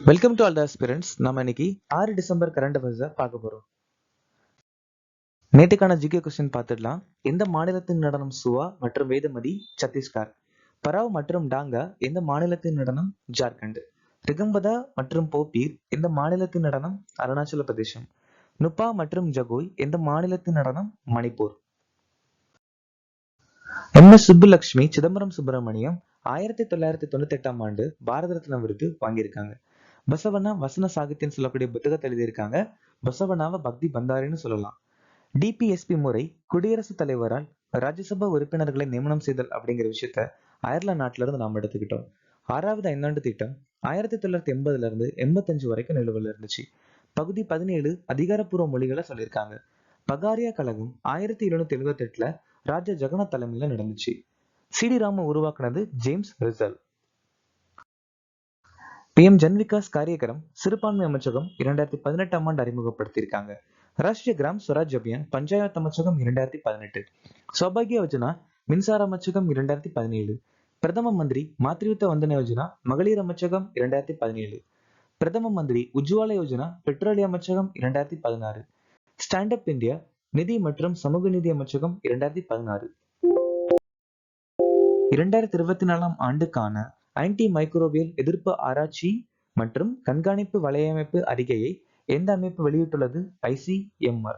Welcome to all the aspirants. நம்ம இன்னைக்கு 6 December current அஃபேர்ஸை பார்க்க போறோம். நேற்றுக்கான ஜிகே கொஸ்டின் பார்த்துடலாம். எந்த மாநிலத்தின் நடனம் சுவா மற்றும் வேதமதி சத்தீஸ்கர். பராவ் மற்றும் டாங்கா எந்த மாநிலத்தின் நடனம் ஜார்க்கண்ட். ரிகம்பதா மற்றும் போப்பீர் எந்த மாநிலத்தின் நடனம் அருணாச்சல பிரதேசம். நுப்பா மற்றும் ஜகோய் எந்த மாநிலத்தின் நடனம் மணிப்பூர். எம்.எஸ். சுப்புலட்சுமி சிதம்பரம் சுப்பிரமணியம் 1998ஆம் ஆண்டு பாரத ரத்னா விருது வாங்கியிருக்காங்க. பசவண்ணா வசன சாகித்யம் சொல்லக்கூடிய புத்தகத்தை எழுதியிருக்காங்க. பசவண்ணாவை பக்தி பந்தாரின்னு சொல்லலாம். டிபிஎஸ்பி முறை குடியரசுத் தலைவரால் ராஜ்யசபா உறுப்பினர்களை நியமனம் செய்தல் அப்படிங்கிற விஷயத்த அயர்லாந்து நாட்டில இருந்து நாம் எடுத்துக்கிட்டோம். 6வது ஐந்தாண்டு திட்டம் 1980ல இருந்து 85 வரைக்கும் நிலுவையில் இருந்துச்சு. பகுதி 17 அதிகாரப்பூர்வ மொழிகளை சொல்லியிருக்காங்க. பகாரியா கழகம் 1778ல ராஜா ஜெகநாத் தலைமையில நடந்துச்சு. சிடி ராம உருவாக்குனது James Russell. PM Jan Vikas Karyakram சிறுபான்மை அமைச்சகம் 2018ஆம் ஆண்டு அறிமுகப்படுத்தியிருக்காங்க. ராஷ்டிரிய கிராம் ஸ்வராஜ் அபியான் பஞ்சாயத்து அமைச்சகம் 2018. சௌபாகிய யோஜனா மின்சார அமைச்சகம் 2017. பிரதம மந்திரி மாத்ருத்வ வந்தன யோஜனா மகளிர் அமைச்சகம் 2017. பிரதம மந்திரி உஜ்வாலா யோஜனா பெட்ரோலிய அமைச்சகம் 2016. ஸ்டாண்ட் அப் இந்தியா நிதி மற்றும் சமூக நீதி அமைச்சகம் 2016. 2024ஆம் ஆண்டுக்கான ஆன்டி மைக்ரோபியல் எதிர்ப்பு ஆராய்ச்சி மற்றும் கண்காணிப்பு வலையமைப்பு அறிக்கையை எந்த அமைப்பு வெளியிட்டுள்ளது? ICMR.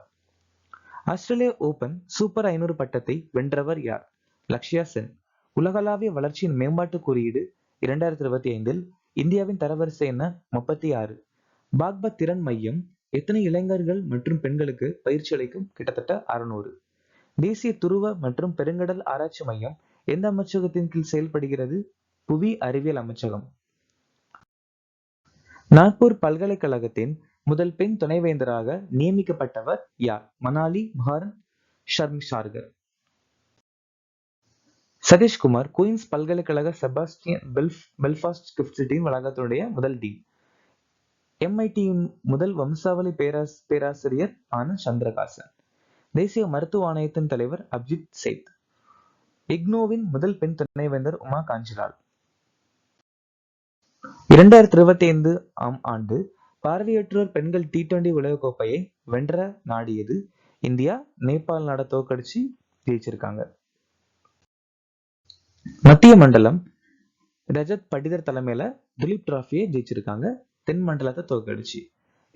ஆஸ்திரேலிய ஓபன் சூப்பர் 500 பட்டத்தை வென்றவர் யார்? லக்ஷ்யா சென். உலகளாவிய வளர்ச்சியின் மேம்பாட்டு குறியீடு 2025இல் இந்தியாவின் தரவரிசை என்ன? 36. பாக்பத் திறன் மையம் எத்தனை இளைஞர்கள் மற்றும் பெண்களுக்கு பயிற்சி அளிக்கும்? கிட்டத்தட்ட 600. தேசிய துருவ மற்றும் பெருங்கடல் ஆராய்ச்சி மையம் எந்த அமைச்சகத்தின் கீழ் செயல்படுகிறது? புவி அறிவியல் அமைச்சகம். நாக்பூர் பல்கலைக்கழகத்தின் முதல் பெண் துணைவேந்தராக நியமிக்கப்பட்டவர் யார்? மனாலி மஹாரன் ஷர்மிஷார்கர். சதீஷ்குமார் குயின்ஸ் பல்கலைக்கழக செபாஸ்டியன் பெல்ஃபாஸ்ட் கிஃப்ட் சிட்டியின் வளாகத்தினுடைய முதல் டீன். MITயின் முதல் வம்சாவளி பேராசிரியர் ஆன சந்திரகாசன். தேசிய மருத்துவ ஆணையத்தின் தலைவர் அபிஜித் சேத். இக்னோவின் முதல் பெண் துணைவேந்தர் உமா காஞ்சிலால். 2025ஆம் ஆண்டு பார்வையற்றோர் பெண்கள் T20 உலகக்கோப்பையை வென்ற நாடு எது? இந்தியா. நேபாள் நாட தோற்கடிச்சு ஜெயிச்சிருக்காங்க. மத்திய மண்டலம் ரஜத் படிதர் தலைமையில திலீப் டிராஃபியை ஜெயிச்சிருக்காங்க. தென் மண்டலத்தை தோற்கடிச்சு.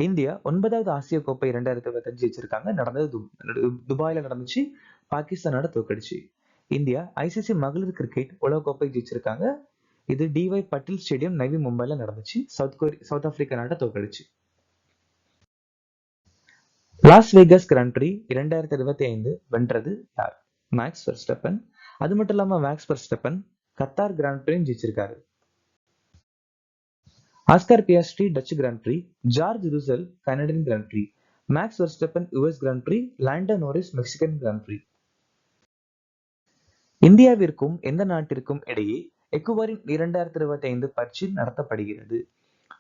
இந்தியா 9வது ஆசிய கோப்பை 2025 ஜெயிச்சிருக்காங்க. நடந்தது துபாயில நடந்துச்சு. பாகிஸ்தான் நாட தோற்கடிச்சு. இந்தியா ICC மகளிர் கிரிக்கெட் உலகக்கோப்பை ஜெயிச்சிருக்காங்க. இது DY பட்டில் ஸ்டேடியம் நவி மும்பைல நடந்துச்சு. சவுத் ஆப்பிரிக்கா நாட்டை தோற்கடிச்சு. லாஸ் வேகஸ் கிராண்ட் பிரீ 2025 வென்றது யார்? Max Verstappen. அது மட்டும் இல்லாம Max Verstappen Qatar Grand Prix ஜெயிச்சிருக்காரு. Oscar Piastri Dutch Grand Prix, George Russell Canadian Grand Prix, Max Verstappen US Grand Prix, Lando Norris Mexican Grand Prix. இந்தியாவிற்கும் எந்த நாட்டிற்கும் இடையே எக்குவரின் 2025 பயிற்சி நடத்தப்படுகிறது?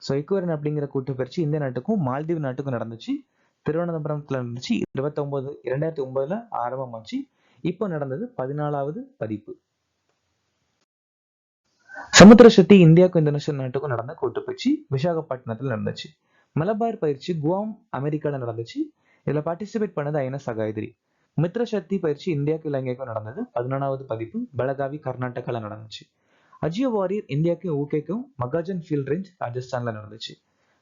ஸோ எக்குவரின் அப்படிங்கிற கூட்டு பயிற்சி இந்திய நாட்டுக்கும் மால்தீவ் நாட்டுக்கும் நடந்துச்சு. திருவனந்தபுரத்துல இருந்துச்சு. 2009ல ஆரம்பமாச்சு. இப்போ நடந்தது 14வது பதிப்பு. சமுத்திர சக்தி இந்தியாவுக்கும் இந்தோனேஷியா நாட்டுக்கும் நடந்த கூட்டு பயிற்சி விசாகப்பட்டினத்தில் நடந்துச்சு. மலபார் பயிற்சி குவாம் அமெரிக்கால நடந்துச்சு. இதுல பார்ட்டிசிபேட் பண்ணது INS சகாயத்ரி. மித்ர சக்தி பயிற்சி இந்தியாவுக்கு இலங்கைக்கும் நடந்தது. 14வது பதிப்பு பெலகாவி கர்நாடகால நடந்துச்சு. அஜியோ வாரியர் இந்தியாவுக்கும் UKக்கும் மகாஜன் ஃபீல்ட் ரேஞ்ச் ராஜஸ்தான்ல நடந்துச்சு.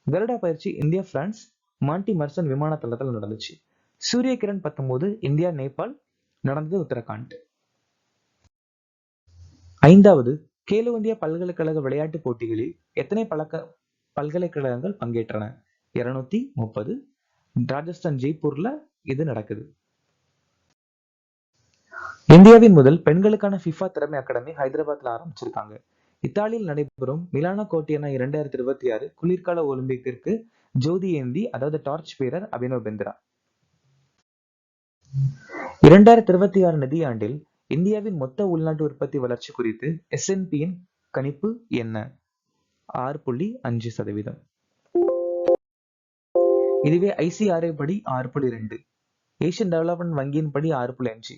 கருடா பயிற்சி இந்தியா பிரான்ஸ் மாண்டி மர்சன் விமான தளத்தில் நடந்துச்சு. சூரிய கிரண் 19 இந்தியா நேபாள் நடந்தது உத்தரகாண்ட். 5வது கேலோ இந்தியா பல்கலைக்கழக விளையாட்டுப் போட்டிகளில் எத்தனை பல்கலைக்கழகங்கள் பங்கேற்றன? 230. ராஜஸ்தான் ஜெய்ப்பூர்ல இது நடக்குது. இந்தியாவின் முதல் பெண்களுக்கான FIFA திறமை அகாடமி ஹைதராபாத்ல ஆரம்பிச்சிருக்காங்க. இத்தாலியில் நடைபெறும் மிலானோ கோர்டியானா 2026 குளிர்கால ஒலிம்பிக்கிற்கு ஜோதி ஏந்தி அதாவது டார்ச் பீரர் அபினவ் பிந்த்ரா. 2026 நிதியாண்டில் இந்தியாவின் மொத்த உள்நாட்டு உற்பத்தி வளர்ச்சி குறித்து S&Pயின் கணிப்பு என்ன? 6.5%. இதுவே ICRA படி 6.2, ஏசியன் டெவலப்மெண்ட் வங்கியின் படி 6.5,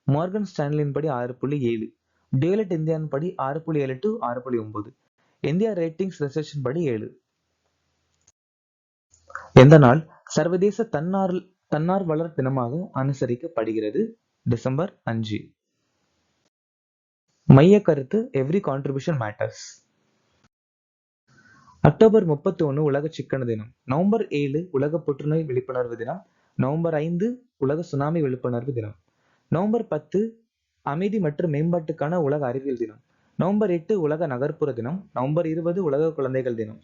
மார்கன் ஸ்டான்லியின் படி 6.7, டேலட் இந்தியாவின் படி 6.7 to 6.9, இந்தியா ரேட்டிங்ஸ் ரிசர்ச் படி 7. எந்த நாள் சர்வதேச தன்னார்வலர் தினமாக அனுசரிக்கப்படுகிறது? டிசம்பர் 5. மைய கருத்து எவ்ரி கான்ட்ரிபியூஷன் மேட்டர்ஸ். அக்டோபர் 31 உலக சிக்கன தினம். நவம்பர் 7 உலக புற்றுநோய் விழிப்புணர்வு தினம். நவம்பர் 5 உலக சுனாமி விழிப்புணர்வு தினம். நவம்பர் 10 அமைதி மற்றும் மேம்பாட்டுக்கான உலக அறிவியல் தினம். நவம்பர் 8 உலக நகர்ப்புற தினம். நவம்பர் 20 உலக குழந்தைகள் தினம்.